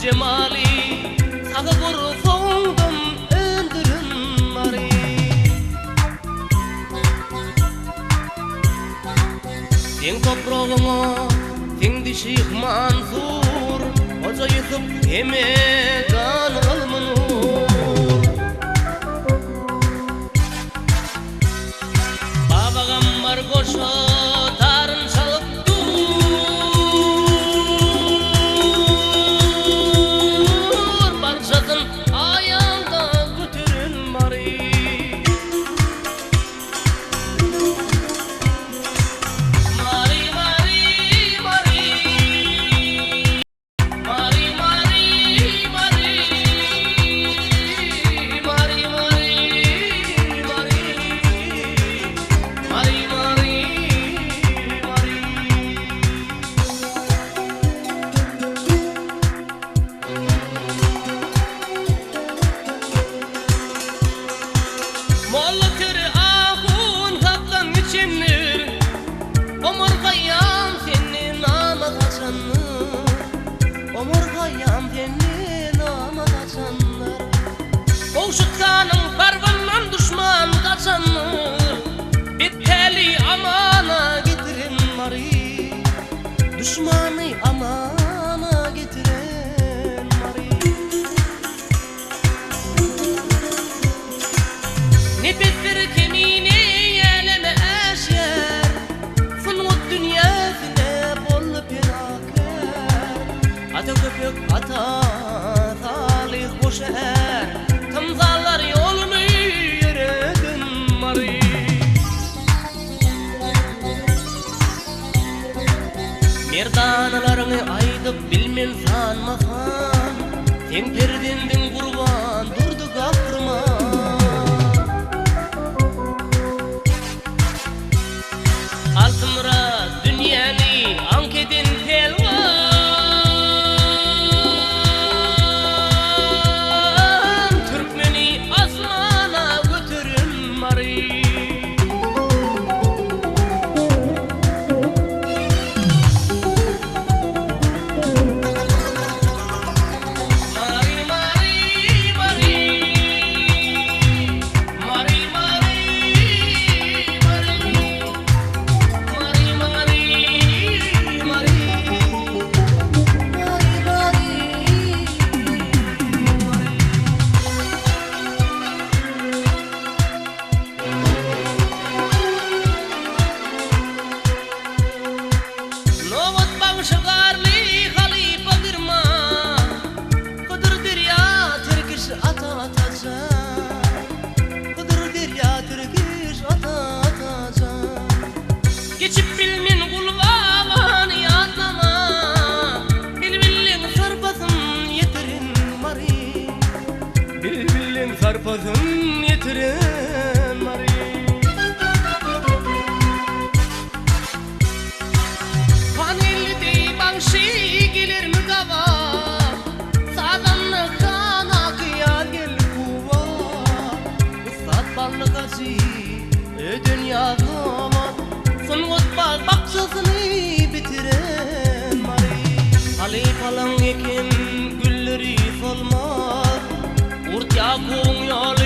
Cemali sağı gurufundum öldürün mari. Sen toprağıma sen dişik mansur hoca yıkıp eme kan almanur. Babagam var koşa tarın çalıp omurgayam tenni nama kaçanlar, boşutkanın karvandan düşman kaçanlar, bitteli amana getirin mari, düşmanı amana getirin mari. Ne bittir kemini yeleme eşyer, fınut dünya fine bol penaker. Ata köpük ata talih boşer, kamzallar yolunu yürüdün mari. Merdanalarını aydıp bilmen sanmahan, sen perdendin kurban durdu kapırma. Altımra dünyani ankedin telvan, geçip bilmin kulvalan yatlama, bilbilin sarpasın yetirin mari, bilbilin sarpasın yetirin mari. Panelli dey banşi gelir mi kava, sağdanlı kana kıyal gel kuva, ıslat ballı kaçı dünya kava. Sungut bal baksasını bitiren mari, Ali falan ekin gülleri solmaz, urt yakun yol